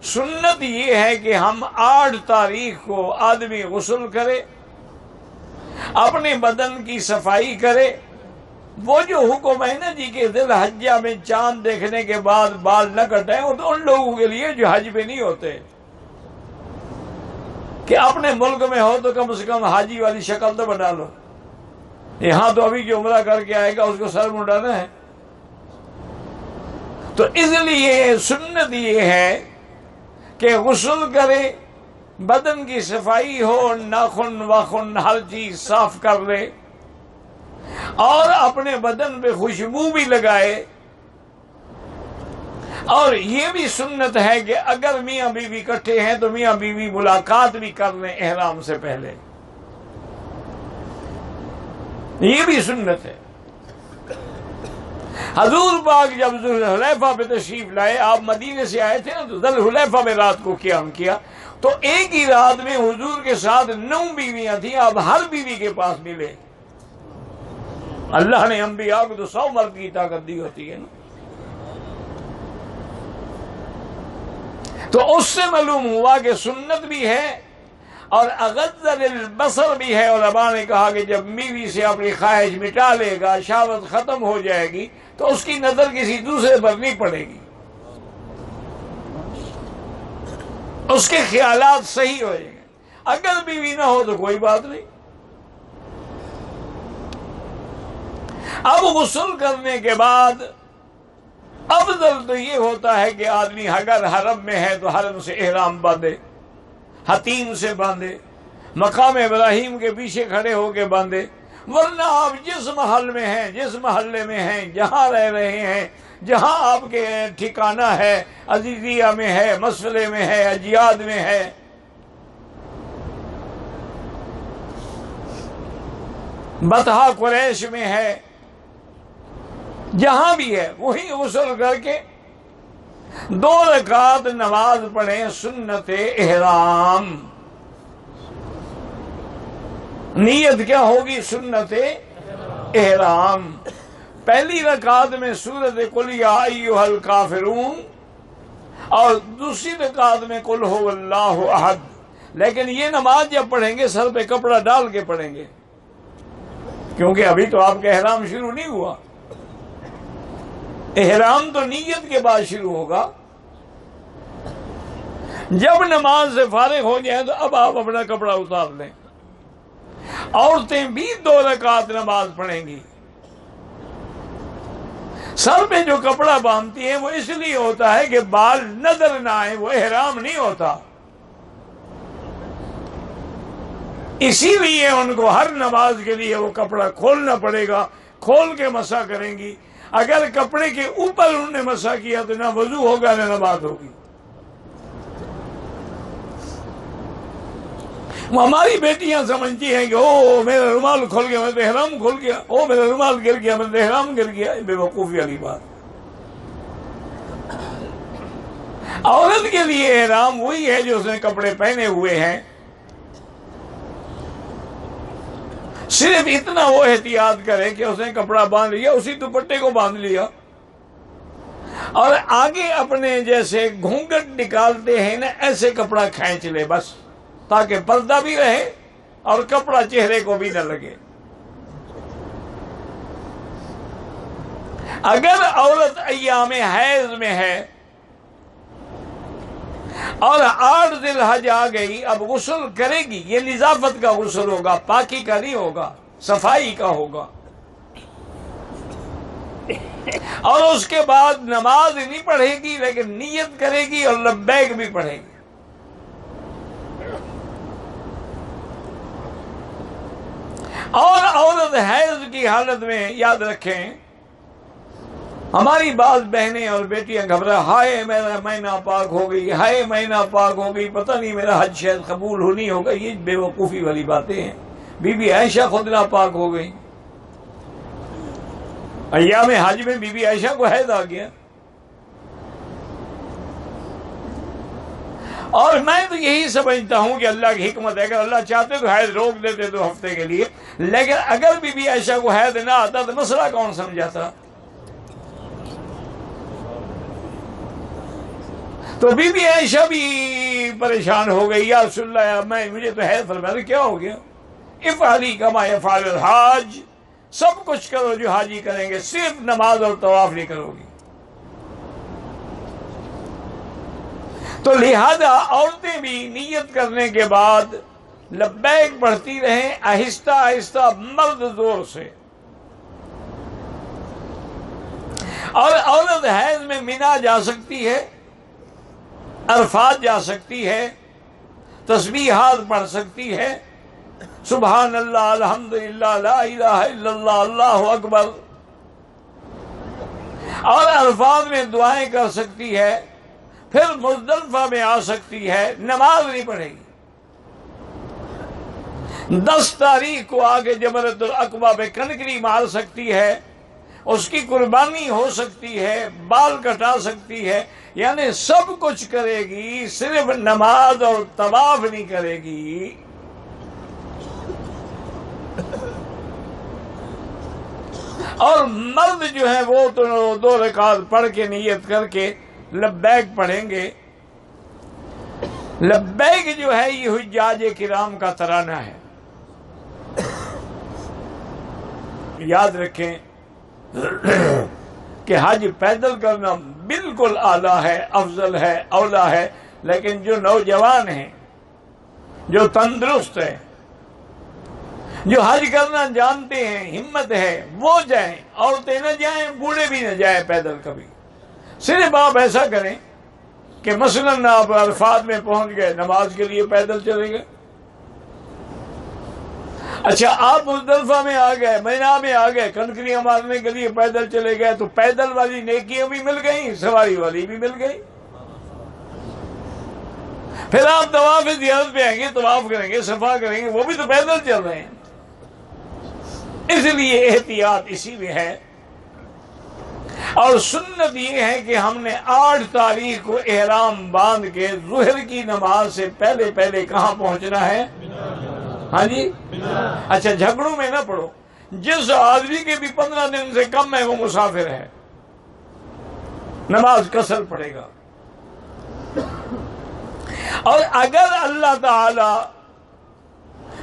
سنت یہ ہے کہ ہم 8 تاریخ کو آدمی غسل کرے، اپنے بدن کی صفائی کرے۔ وہ جو حکم ہے نا جی کہ ذی الحجہ میں چاند دیکھنے کے بعد بال نہ کٹائیں، وہ تو ان لوگوں کے لیے جو حج پہ نہیں ہوتے، کہ اپنے ملک میں ہو تو کم سے کم حاجی والی شکل تو بنا لو۔ یہاں تو ابھی جو عمرہ کر کے آئے گا اس کو سر منڈانا ہے۔ تو اس لیے سنت یہ ہے کہ غسل کرے، بدن کی صفائی ہو، ناخن واخن ہر چیز صاف کر لے، اور اپنے بدن پہ خوشبو بھی لگائے۔ اور یہ بھی سنت ہے کہ اگر میاں بیوی اکٹھے ہیں تو میاں بیوی ملاقات بھی کر لیں احرام سے پہلے، یہ بھی سنت ہے۔ حضور پاک جب ذوالحلیفہ پہ تشریف لائے، آپ مدینے سے آئے تھے نا، تو ذوالحلیفہ میں رات کو قیام کیا، تو ایک ہی رات میں حضور کے ساتھ 9 بیویاں تھیں۔ آپ ہر بیوی کے پاس ملے۔ اللہ نے انبیاء کو تو 100 مرد کی طاقت دی ہوتی ہے نا۔ تو اس سے معلوم ہوا کہ سنت بھی ہے اور اغض للبصر بھی ہے۔ علماء نے کہا کہ جب بیوی سے اپنی خواہش مٹا لے گا، شہوت ختم ہو جائے گی، تو اس کی نظر کسی دوسرے پر نہیں پڑے گی، اس کے خیالات صحیح ہو جائیں گے۔ اگر بیوی نہ ہو تو کوئی بات نہیں۔ اب غسل کرنے کے بعد افضل تو یہ ہوتا ہے کہ آدمی اگر حرم میں ہے تو حرم سے احرام باندھے، حتیم سے باندھے، مقام ابراہیم کے پیچھے کھڑے ہو کے باندھے۔ ورنہ آپ جس محل میں ہیں، جس محلے میں ہیں، جہاں رہ رہے ہیں، جہاں آپ کے ٹھکانہ ہے، عزیزیہ میں ہے، مسئلے میں ہے، اجیاد میں ہے، بطحہ قریش میں ہے، جہاں بھی ہے، وہی غسل کر کے 2 رکعت نماز پڑھیں سنت احرام۔ نیت کیا ہوگی؟ سنت احرام۔ پہلی رکعت میں سورۃ قل یا ایھا الکافرون، اور دوسری رکعت میں قل ھو اللہ احد۔ لیکن یہ نماز جب پڑھیں گے سر پہ کپڑا ڈال کے پڑھیں گے، کیونکہ ابھی تو آپ کا احرام شروع نہیں ہوا۔ احرام تو نیت کے بعد شروع ہوگا۔ جب نماز سے فارغ ہو جائیں تو اب آپ اپنا کپڑا اتار لیں۔ عورتیں بھی 2 رکعت نماز پڑھیں گی۔ سر پہ جو کپڑا باندھتی ہیں وہ اس لیے ہوتا ہے کہ بال نظر نہ آئے، وہ احرام نہیں ہوتا۔ اسی لیے ان کو ہر نماز کے لیے وہ کپڑا کھولنا پڑے گا، کھول کے مسح کریں گی۔ اگر کپڑے کے اوپر انہوں نے مسح کیا تو نہ وضو ہوگا نہ نماز ہوگی۔ ہماری بیٹیاں سمجھتی ہیں کہ او میرا رومال کھل گیا، میرا احرام کھل گیا، او میرا رومال گر گیا، میرا احرام گر گیا۔ بے وقوفی والی بات۔ عورت کے لیے احرام وہی ہے جو اس نے کپڑے پہنے ہوئے ہیں، صرف اتنا وہ احتیاط کرے کہ اس نے کپڑا باندھ لیا، اسی دوپٹے کو باندھ لیا، اور آگے اپنے جیسے گھونگھٹ نکالتے ہیں نا ایسے کپڑا کھینچ لے بس، تاکہ پردہ بھی رہے اور کپڑا چہرے کو بھی نہ لگے۔ اگر عورت ایام حیض میں ہے اور 8 ذی الحج آ گئی، اب غسل کرے گی، یہ نظافت کا غسل ہوگا، پاکی کا نہیں ہوگا، صفائی کا ہوگا۔ اور اس کے بعد نماز نہیں پڑھے گی لیکن نیت کرے گی اور لبیک بھی پڑھے گی۔ اور عورت حیض کی حالت میں یاد رکھیں، ہماری بعض بہنیں اور بیٹیاں گھبرا، ہائے میرا مہینہ پاک ہو گئی، ہائے مہینہ پاک ہو گئی، پتہ نہیں میرا حج شاید قبول ہو نہیں ہوگا۔ یہ بے وقوفی والی باتیں ہیں۔ بی بی عائشہ خود ناپاک ہو گئی، ایام حج میں بی بی عائشہ کو حیض آ گیا۔ اور میں تو یہی سمجھتا ہوں کہ اللہ کی حکمت ہے، اگر اللہ چاہتے تو حیض روک دیتے 2 ہفتے کے لیے، لیکن اگر بی بی عائشہ کو حیض نہ آتا تو مسئلہ کون سمجھاتا؟ تو بی بی عائشہ بھی پریشان ہو گئی، یا رسول اللہ مجھے تو حیض فرمایا، کیا ہو گیا؟ افعلی کما یفعل الحاج، سب کچھ کرو جو حاجی کریں گے، صرف نماز اور طواف نہیں کرو گی۔ تو لہذا عورتیں بھی نیت کرنے کے بعد لبیک پڑھتی رہیں آہستہ آہستہ، مرد زور سے۔ اور عورت حیض میں مینا جا سکتی ہے، عرفات جا سکتی ہے، تسبیحات پڑھ سکتی ہے، سبحان اللہ، الحمدللہ، لا الہ الا اللہ، اللہ اکبر، اور عرفات میں دعائیں کر سکتی ہے، پھر مزدلفہ میں آ سکتی ہے، نماز نہیں پڑھے گی۔ 10 تاریخ کو آگے جمرۃ العقبہ پہ کنکری مار سکتی ہے، اس کی قربانی ہو سکتی ہے، بال کٹا سکتی ہے، یعنی سب کچھ کرے گی، صرف نماز اور طواف نہیں کرے گی۔ اور مرد جو ہے وہ تو 2 رکعت پڑھ کے نیت کر کے لبیک پڑھیں گے۔ لبیک جو ہے یہ حجاج کرام کا ترانہ ہے۔ یاد رکھیں کہ حج پیدل کرنا بالکل اعلیٰ ہے، افضل ہے، اولا ہے، لیکن جو نوجوان ہیں، جو تندرست ہیں، جو حج کرنا جانتے ہیں، ہمت ہے، وہ جائیں، عورتیں نہ جائیں، بوڑھے بھی نہ جائیں پیدل کبھی۔ صرف آپ ایسا کریں کہ مثلاً آپ عرفات میں پہنچ گئے، نماز کے لیے پیدل چلے گئے۔ اچھا آپ مزدلفہ میں آ گئے، مینا میں آ گئے، کنکریاں مارنے کے لیے پیدل چلے گئے، تو پیدل والی نیکیاں بھی مل گئیں، سواری والی بھی مل گئی۔ پھر آپ طواف زیارت پہ آئیں گے، طواف کریں گے، صفا کریں گے، وہ بھی تو پیدل چل رہے ہیں۔ اس لیے احتیاط اسی میں ہے۔ اور سنت یہ ہے کہ ہم نے 8 تاریخ کو احرام باندھ کے ظہر کی نماز سے پہلے پہلے کہاں پہنچنا ہے؟ ہاں جی، اچھا جھگڑوں میں نہ پڑو۔ جس آدمی کے بھی 15 دن سے کم ہے وہ مسافر ہے، نماز قصر پڑے گا۔ اور اگر اللہ تعالی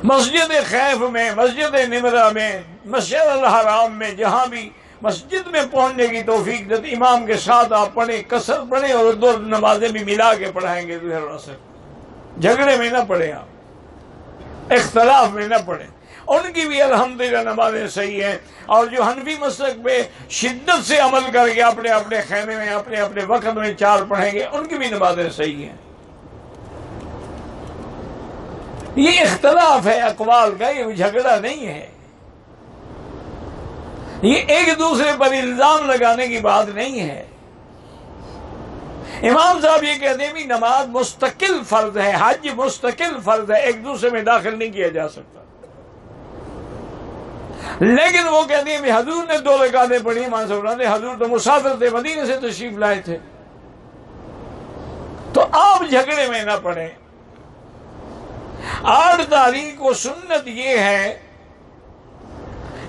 مسجد خیف میں، مسجد نمرہ میں، مسجد الحرام میں، جہاں بھی مسجد میں پہنچنے کی توفیق دیتے، امام کے ساتھ آپ پڑھیں، قصر پڑھیں، اور 2 نمازیں بھی ملا کے پڑھائیں گے ظہر اور عصر۔ جھگڑے میں نہ پڑھیں، آپ اختلاف میں نہ پڑھیں۔ ان کی بھی الحمدللہ نمازیں صحیح ہیں، اور جو حنفی مسلک پہ شدت سے عمل کر کے اپنے اپنے خیمے میں اپنے اپنے وقت میں 4 پڑھیں گے، ان کی بھی نمازیں صحیح ہیں۔ یہ اختلاف ہے اقوال کا، یہ جھگڑا نہیں ہے، یہ ایک دوسرے پر الزام لگانے کی بات نہیں ہے۔ امام صاحب یہ کہتے ہیں بھی نماز مستقل فرض ہے، حج مستقل فرض ہے، ایک دوسرے میں داخل نہیں کیا جا سکتا۔ لیکن وہ کہتے ہیں بھی حضور نے 2 رکعتیں پڑھی، مانسورہ نے، حضور تو مسافر تھے، مدینے سے تشریف لائے تھے، تو آپ جھگڑے میں نہ پڑیں۔ 8 تاریخ کو سنت یہ ہے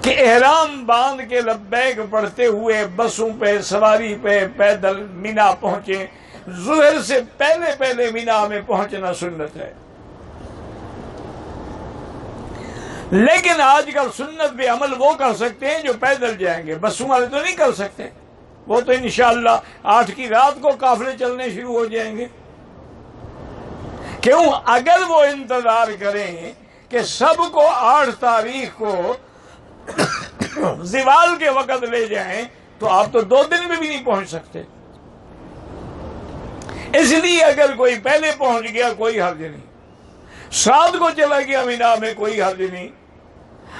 کہ احرام باندھ کے لبیک پڑھتے ہوئے بسوں پہ، سواری پہ، پیدل مینا پہنچے۔ ظہر سے پہلے پہلے مینا میں پہنچنا سنت ہے۔ لیکن آج کل سنت پہ عمل وہ کر سکتے ہیں جو پیدل جائیں گے، بسوں والے تو نہیں کر سکتے۔ وہ تو انشاءاللہ 8 کی رات کو قافلے چلنے شروع ہو جائیں گے۔ کیوں؟ اگر وہ انتظار کریں کہ سب کو 8 تاریخ کو زوال کے وقت لے جائیں تو آپ تو 2 دن میں بھی نہیں پہنچ سکتے۔ اس لیے اگر کوئی پہلے پہنچ گیا کوئی حرج نہیں، 7 کو چلا گیا مینا میں کوئی حرج نہیں،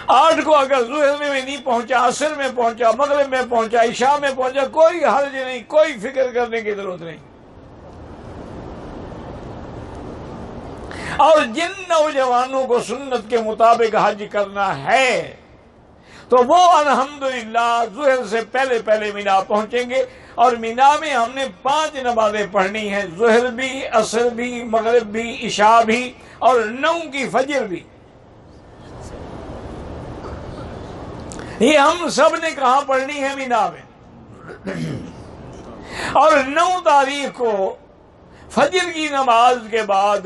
8 کو اگر ظہر میں نہیں پہنچا، عصر میں پہنچا، مغرب میں پہنچا، عشاء میں پہنچا، کوئی حرج نہیں، کوئی فکر کرنے کی ضرورت نہیں۔ اور جن نوجوانوں کو سنت کے مطابق حج کرنا ہے تو وہ الحمدللہ ظہر سے پہلے پہلے مینا پہنچیں گے، اور مینا میں ہم نے 5 نمازیں پڑھنی ہیں، ظہر بھی، عصر بھی، مغرب بھی، عشاء بھی، اور 9 کی فجر بھی۔ یہ ہم سب نے کہاں پڑھنی ہے؟ مینا میں۔ اور 9 تاریخ کو فجر کی نماز کے بعد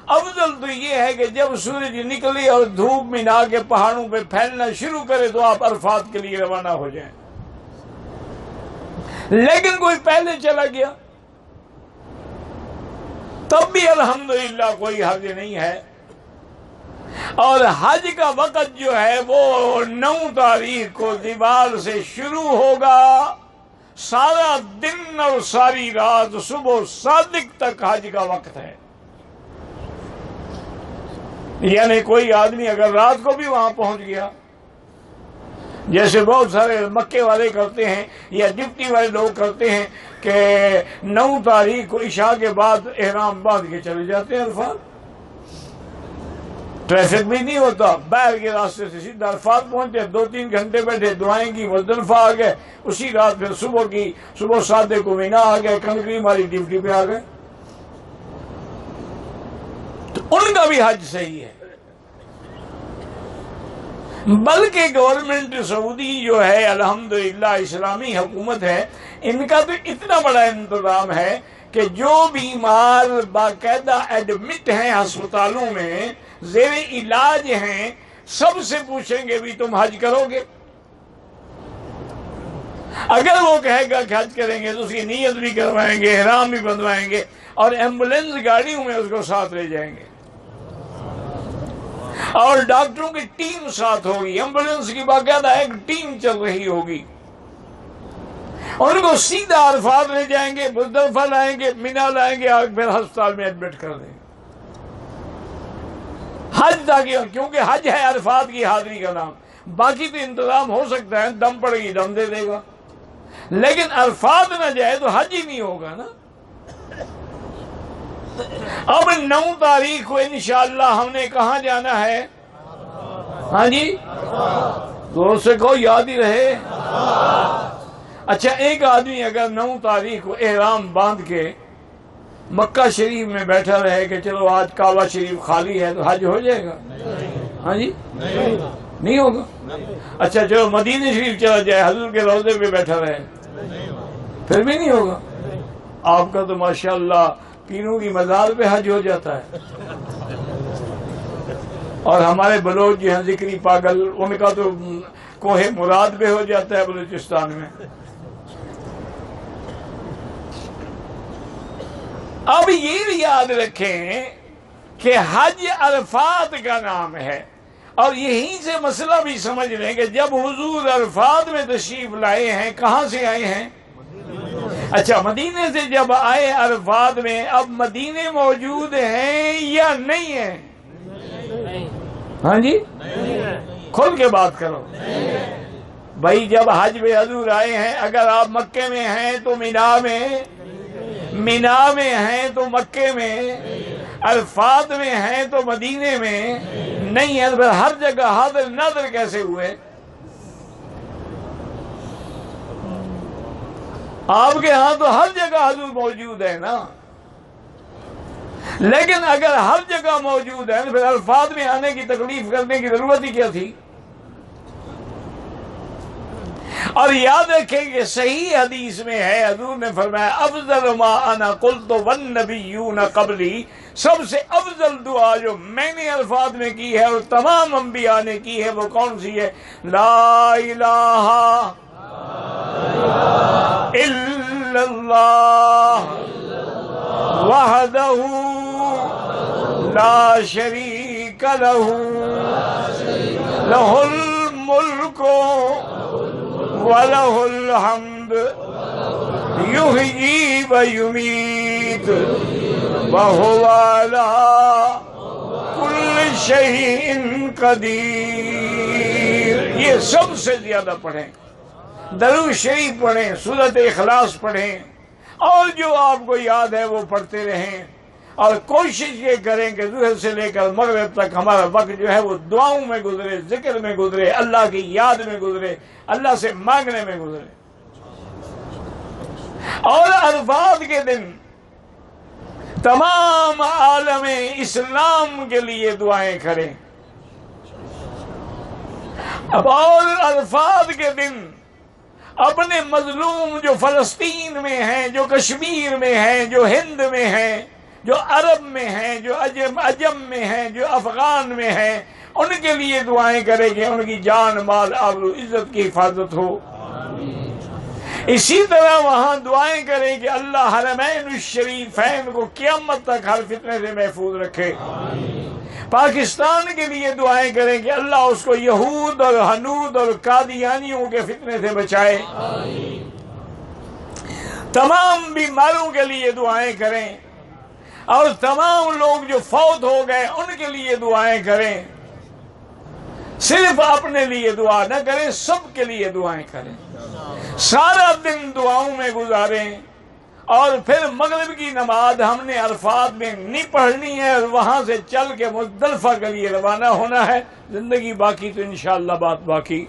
افضل تو یہ ہے کہ جب سورج نکلے اور دھوپ مینا کے پہاڑوں پہ پھیلنا شروع کرے تو آپ عرفات کے لیے روانہ ہو جائیں. لیکن کوئی پہلے چلا گیا تب بھی الحمدللہ کوئی حرج نہیں ہے. اور حج کا وقت جو ہے وہ 9 تاریخ کو دیوار سے شروع ہوگا. سارا دن اور ساری رات صبح صادق تک حج کا وقت ہے. یعنی کوئی آدمی اگر رات کو بھی وہاں پہنچ گیا، جیسے بہت سارے مکے والے کرتے ہیں یا ڈپٹی والے لوگ کرتے ہیں کہ 9 تاریخ کو عشاء کے بعد احرام باندھ کے چلے جاتے ہیں عرفات. ٹریفک بھی نہیں ہوتا، باہر کے راستے سے سیدھا عرفات پہنچے، 2-3 گھنٹے بیٹھے، دعائیں کی، مزدلفہ آ گئے، اسی رات پھر صبح 7 کو مینا آ گئے، کنکری ماری ڈیوٹی پہ آ گئے. تو ان کا بھی حج صحیح ہے. بلکہ گورنمنٹ سعودی جو ہے الحمدللہ اسلامی حکومت ہے، ان کا تو اتنا بڑا انتظام ہے کہ جو بیمار باقاعدہ ایڈمٹ ہیں ہسپتالوں میں، زیر علاج ہیں، سب سے پوچھیں گے بھی تم حج کرو گے؟ اگر وہ کہے گا کہ حج کریں گے تو اس کی نیت بھی کروائیں گے، احرام بھی بندھوائیں گے، اور ایمبولینس گاڑیوں میں اس کو ساتھ لے جائیں گے، اور ڈاکٹروں کی ٹیم ساتھ ہوگی، ایمبولینس کی باقاعدہ ایک ٹیم چل رہی ہوگی. ان کو سیدھا عرفات لے جائیں گے، مزدلفہ لائیں گے، مینا لائیں گے، اور پھر ہسپتال میں ایڈمٹ کر دیں گے. حج تاکہ، کیونکہ حج ہے عرفات کی حاضری کا نام. باقی تو انتظام ہو سکتا ہے، دم پڑے گی دم دے دے گا، لیکن عرفات نہ جائے تو حج ہی نہیں ہوگا نا. اب 9 تاریخ کو انشاءاللہ ہم نے کہاں جانا ہے؟ ہاں جی، دور سے کہو یاد ہی رہے. اچھا، ایک آدمی اگر 9 تاریخ کو احرام باندھ کے مکہ شریف میں بیٹھا رہے کہ چلو آج کعبہ شریف خالی ہے تو حج ہو جائے گا؟ ہاں جی، نہیں ہوگا. اچھا چلو مدینہ شریف چلا جائے، حضور کے روضے پہ بیٹھا رہے، پھر بھی نہیں ہوگا. آپ کا تو ماشاءاللہ پیروں کی مزار پہ حج ہو جاتا ہے. اور ہمارے بلوچ جو ہیں ذکری پاگل، ان کا تو کوہ مراد پہ ہو جاتا ہے بلوچستان میں. اب یہ یاد رکھیں کہ حج عرفات کا نام ہے، اور یہیں سے مسئلہ بھی سمجھ لیں کہ جب حضور عرفات میں تشریف لائے ہیں، کہاں سے آئے ہیں؟ اچھا، مدینے سے جب آئے عرفات میں، اب مدینے موجود ہیں یا نہیں ہیں؟ ہاں جی، کھل کے بات کرو بھائی. جب حج میں حضور آئے ہیں، اگر آپ مکے میں ہیں تو مینا میں ہیں تو مکے میں، عرفات میں ہیں تو مدینے میں نہیں ہے، پھر ہر جگہ حاضر ناظر کیسے ہوئے؟ آپ کے ہاں تو ہر جگہ حضور موجود ہے نا. لیکن اگر ہر جگہ موجود ہے تو پھر عرفات میں آنے کی تکلیف کرنے کی ضرورت ہی کیا تھی؟ اور یاد رکھیں کہ صحیح حدیث میں ہے، حضور نے فرمایا افضل ما انا قلت والنبیون قبلی، سب سے افضل دعا جو میں نے عرفات میں کی ہے اور تمام انبیاء نے کی ہے، وہ کون سی ہے؟ لا الہ الا اللہ وحدہ لا شریک لہ لہ الملک وَلَهُ الْحَمْدُ يُحْيِي وَيُمِيتُ وَهُوَ عَلَىٰ كُلِّ شَيْءٍ قَدِيرٌ. یہ سب سے زیادہ پڑھیں، درود شریف پڑھیں، سورۃ اخلاص پڑھیں، اور جو آپ کو یاد ہے وہ پڑھتے رہیں. اور کوشش یہ کریں کہ ظہر سے لے کر مغرب تک ہمارا وقت جو ہے وہ دعاؤں میں گزرے، ذکر میں گزرے، اللہ کی یاد میں گزرے، اللہ سے مانگنے میں گزرے. اور عرفات کے دن تمام عالم اسلام کے لیے دعائیں کریں. اب اور عرفات کے دن اپنے مظلوم جو فلسطین میں ہیں، جو کشمیر میں ہیں، جو ہند میں ہیں، جو عرب میں ہیں، جو عجم میں ہیں، جو افغان میں ہیں، ان کے لیے دعائیں کریں کہ ان کی جان مال آبرو عزت کی حفاظت ہو۔ اسی طرح وہاں دعائیں کریں کہ اللہ حرمین الشریفین کو قیامت تک ہر فتنے سے محفوظ رکھے۔ پاکستان کے لیے دعائیں کریں کہ اللہ اس کو یہود اور ہنود اور قادیانیوں کے فتنے سے بچائے۔ تمام بیماروں کے لیے دعائیں کریں، اور تمام لوگ جو فوت ہو گئے ان کے لیے دعائیں کریں۔ صرف اپنے لیے دعا نہ کریں، سب کے لیے دعائیں کریں۔ سارا دن دعاؤں میں گزاریں، اور پھر مغرب کی نماز ہم نے عرفات میں نہیں پڑھنی ہے، اور وہاں سے چل کے مزدلفہ کے لیے روانہ ہونا ہے۔ زندگی باقی تو انشاءاللہ بات باقی۔